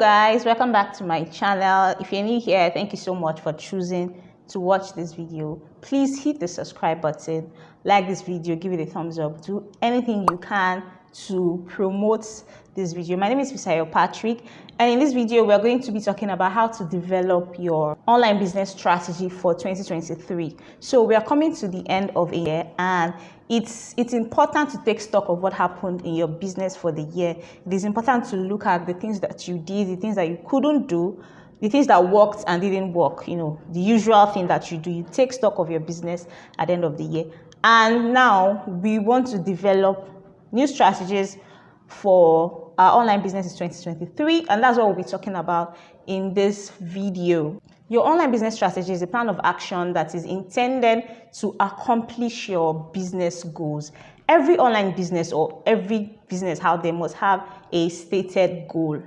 guys, welcome back to my channel. If you're new here, thank you so much for choosing to watch this video. Please hit the subscribe button, like this video, give it a thumbs up, do anything you can to promote this video. My name is Fisayo Patrick, and in this video we're going to be talking about how to develop your online business strategy for 2023. So we are coming to the end of a year, and it's important to take stock of what happened in your business for the year. It is important to look at the things that you did, the things that you couldn't do, the things that worked and didn't work, the usual thing that you do. You take stock of your business at the end of the year. And now we want to develop new strategies for our online business in 2023, and that's what we'll be talking about in this video. Your online business strategy is a plan of action that is intended to accomplish your business goals. Every online business or every business out there must have a stated goal.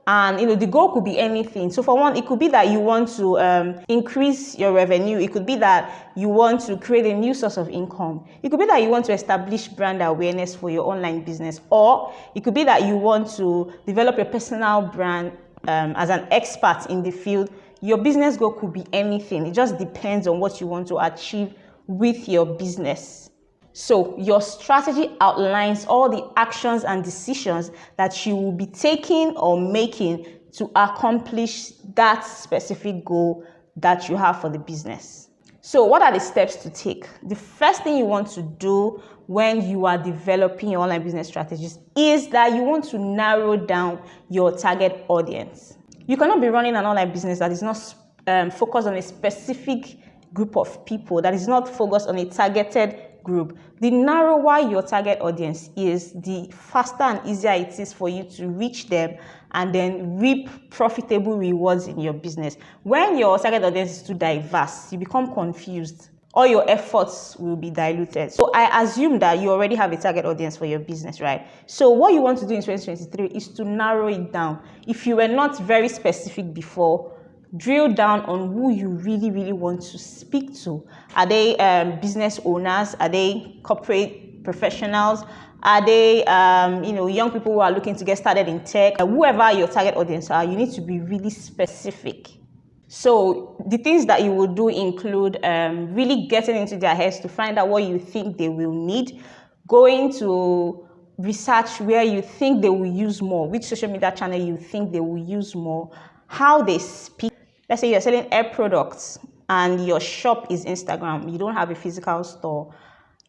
And the goal could be anything. So for one, it could be that you want to increase your revenue. It could be that you want to create a new source of income. It could be that you want to establish brand awareness for your online business. Or it could be that you want to develop your personal brand as an expert in the field. Your business goal could be anything. It just depends on what you want to achieve with your business. So your strategy outlines all the actions and decisions that you will be taking or making to accomplish that specific goal that you have for the business. So what are the steps to take? The first thing you want to do when you are developing your online business strategies is that you want to narrow down your target audience. You cannot be running an online business that is not focused on a specific group of people, that is not focused on a targeted group. The narrower your target audience is, the faster and easier it is for you to reach them and then reap profitable rewards in your business. When your target audience is too diverse, you become confused. All your efforts will be diluted. So I assume that you already have a target audience for your business, right? So what you want to do in 2023 is to narrow it down. If you were not very specific before, drill down on who you really want to speak to. Are they business owners? Are they corporate professionals? Are they young people who are looking to get started in tech? Whoever your target audience are, you need to be really specific. So the things that you will do include really getting into their heads to find out what you think they will need, going to research where you think they will use more, which social media channel you think they will use more, how they speak. Let's say you're selling hair products and your shop is Instagram. You don't have a physical store.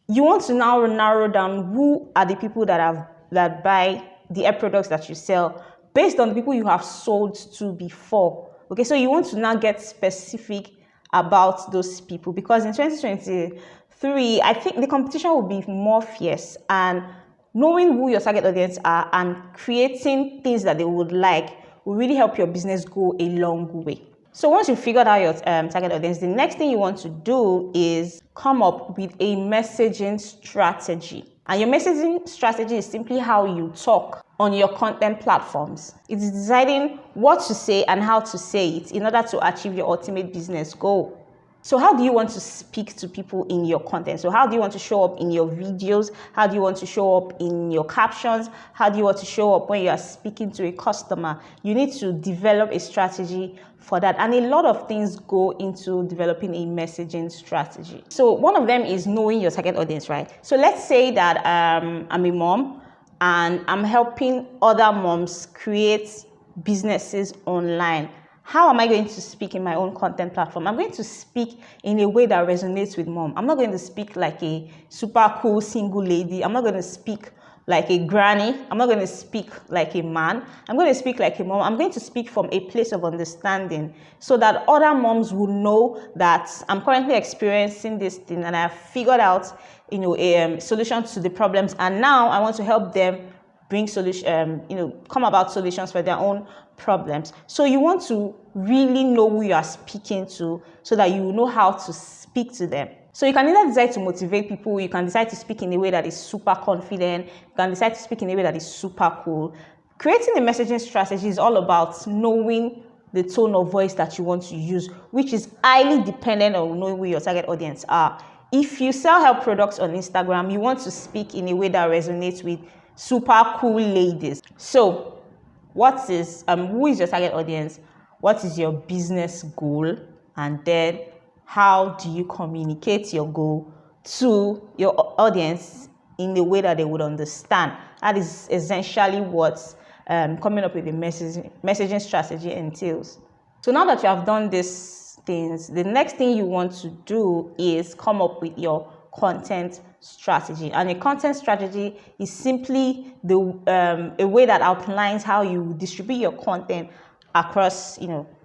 You want to now narrow down who are the people that buy the hair products that you sell based on the people you have sold to before. Okay, so you want to now get specific about those people, because in 2023, I think the competition will be more fierce, and knowing who your target audience are and creating things that they would like will really help your business go a long way. So once you've figured out your target audience, the next thing you want to do is come up with a messaging strategy. And your messaging strategy is simply how you talk on your content platforms. It's deciding what to say and how to say it in order to achieve your ultimate business goal. So how do you want to speak to people in your content? So how do you want to show up in your videos? How do you want to show up in your captions? How do you want to show up when you are speaking to a customer? You need to develop a strategy for that. And a lot of things go into developing a messaging strategy. So one of them is knowing your target audience, right? So let's say that I'm a mom and I'm helping other moms create businesses online. How am I going to speak in my own content platform? I'm going to speak in a way that resonates with mom. I'm not going to speak like a super cool single lady. I'm not going to speak like a granny. I'm not going to speak like a man. I'm going to speak like a mom. I'm going to speak from a place of understanding so that other moms will know that I'm currently experiencing this thing and I've figured out, a solution to the problems. And now I want to help them bring come about solutions for their own problems. So you want to really know who you are speaking to so that you know how to speak to them. So you can either decide to motivate people, you can decide to speak in a way that is super confident, you can decide to speak in a way that is super cool. Creating a messaging strategy is all about knowing the tone of voice that you want to use, which is highly dependent on knowing who your target audience are. If you sell hair products on Instagram, you want to speak in a way that resonates with super cool ladies. So who is your target audience, what is your business goal, and then how do you communicate your goal to your audience in a way that they would understand. That is essentially what coming up with a messaging strategy entails. So now that you have done these things, the next thing you want to do is come up with your content strategy. And a content strategy is simply a way that outlines how you distribute your content across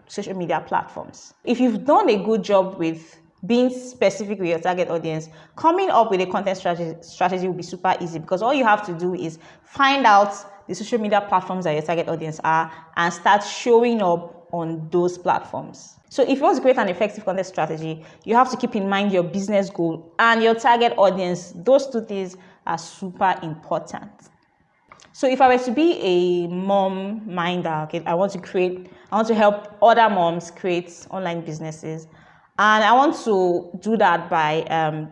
social media platforms. If you've done a good job with being specific with your target audience, coming up with a content strategy will be super easy, because all you have to do is find out the social media platforms that your target audience are and start showing up on those platforms. So if you want to create an effective content strategy, you have to keep in mind your business goal and your target audience. Those two things are super important. So if I were to be a mom minder, okay, I want to help other moms create online businesses. And I want to do that by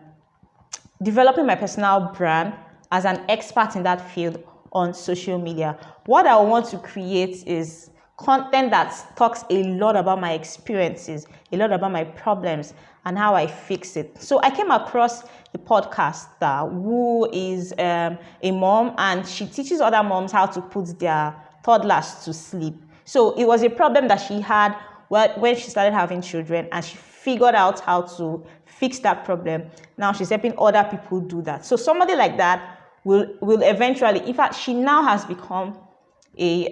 developing my personal brand as an expert in that field on social media. What I want to create is content that talks a lot about my experiences, a lot about my problems, and how I fix it. So I came across a podcaster who is a mom, and she teaches other moms how to put their toddlers to sleep. So it was a problem that she had when she started having children, and she figured out how to fix that problem. Now she's helping other people do that. So somebody like that will eventually, in fact, she now has become a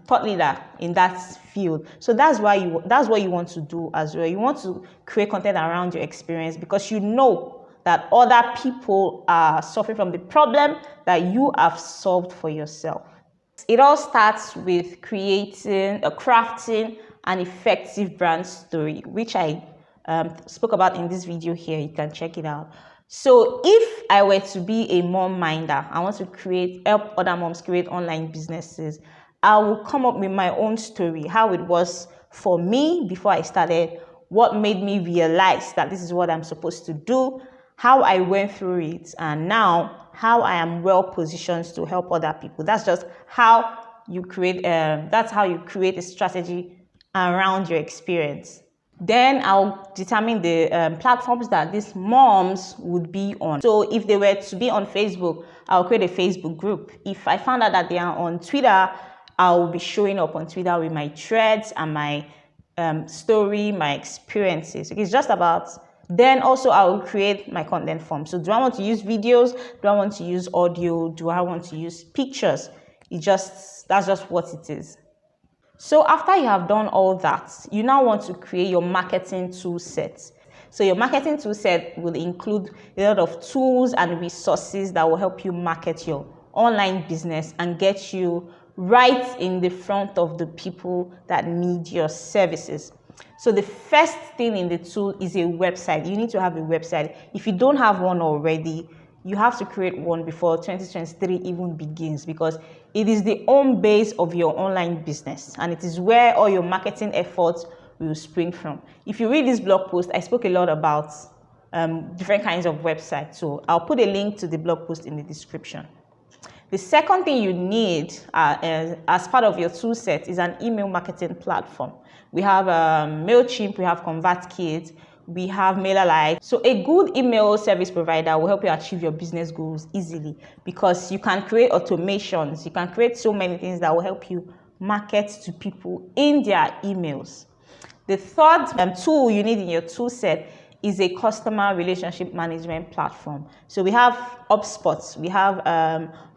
thought leader in that field. So that's what you want to do as well. You want to create content around your experience, because you know that other people are suffering from the problem that you have solved for yourself. It all starts with crafting an effective brand story, which I spoke about in this video here. You can check it out. So if I were to be a mom minder, I want to help other moms create online businesses, I will come up with my own story, how it was for me before I started, what made me realize that this is what I'm supposed to do, how I went through it, and now how I am well positioned to help other people. That's just how you create a strategy around your experience. Then I'll determine the platforms that these moms would be on. So if they were to be on Facebook, I'll create a Facebook group. If I found out that they are on Twitter, I'll be showing up on Twitter with my threads and my story, my experiences. It's just about. Then also I will create my content form. So do I want to use videos? Do I want to use audio? Do I want to use pictures? That's just what it is. So after you have done all that, you now want to create your marketing tool set. So your marketing tool set will include a lot of tools and resources that will help you market your online business and get you right in the front of the people that need your services. So the first thing in the tool is a website. You need to have a website. If you don't have one already, you have to create one before 2023 even begins, because it is the home base of your online business, and it is where all your marketing efforts will spring from. If you read this blog post, I spoke a lot about different kinds of websites, so I'll put a link to the blog post in the description. The second thing you need as part of your tool set is an email marketing platform. We have MailChimp, we have ConvertKit, we have MailerLite. So a good email service provider will help you achieve your business goals easily, because you can create automations, you can create so many things that will help you market to people in their emails. The third tool you need in your tool set is a customer relationship management platform. So we have HubSpot, we have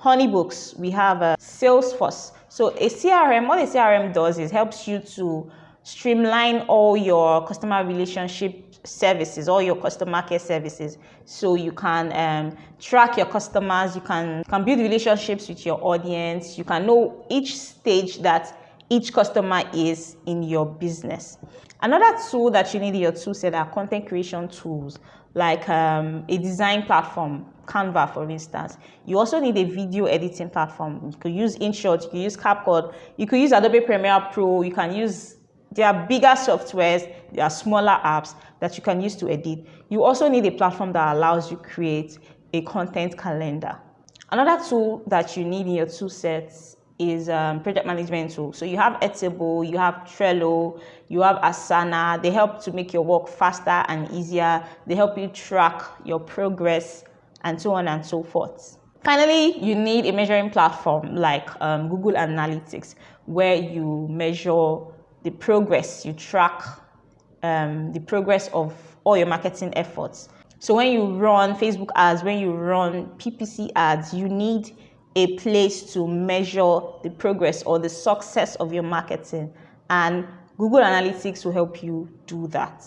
Honeybooks, we have Salesforce. So what a CRM does is helps you to streamline all your customer relationship services, all your customer care services, so you can track your customers, you can build relationships with your audience, you can know each stage that each customer is in your business. Another tool that you need in your tool set are content creation tools, like a design platform, Canva, for instance. You also need a video editing platform. You could use InShot, you could use CapCut, you could use Adobe Premiere Pro, you can use. There are bigger softwares, there are smaller apps that you can use to edit. You also need a platform that allows you to create a content calendar. Another tool that you need in your tool sets is project management tool. So you have Airtable, you have Trello, you have Asana. They help to make your work faster and easier. They help you track your progress and so on and so forth. Finally, you need a measuring platform like Google Analytics, where you measure the progress, you track the progress of all your marketing efforts. So when you run Facebook ads, when you run PPC ads, you need a place to measure the progress or the success of your marketing, and Google Analytics will help you do that.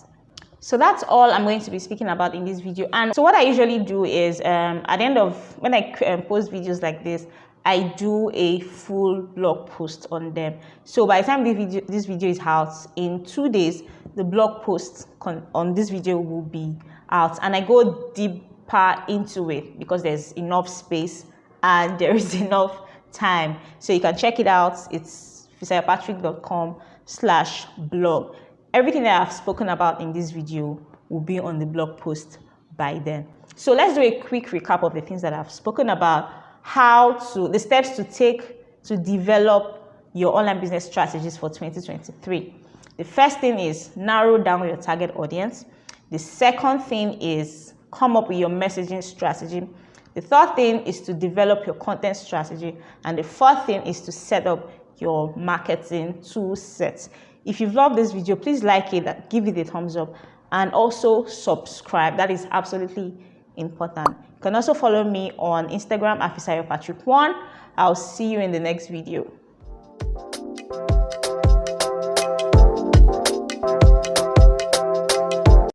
So that's all I'm going to be speaking about in this video. And so what I usually do is at the end of when I post videos like this, I do a full blog post on them. So by the time this video is out, in 2 days, the blog post on this video will be out, and I go deeper into it because there's enough space and there is enough time. So you can check it out. It's fisayopatrick.com/blog. Everything that I've spoken about in this video will be on the blog post by then. So let's do a quick recap of the things that I've spoken about, the steps to take to develop your online business strategies for 2023. The first thing is narrow down your target audience. The second thing is come up with your messaging strategy. The third thing is to develop your content strategy. And the fourth thing is to set up your marketing tool sets. If you've loved this video, please like it, give it a thumbs up, and also subscribe. That is absolutely important. You can also follow me on Instagram at Fisayo Patrick 1. I'll see you in the next video.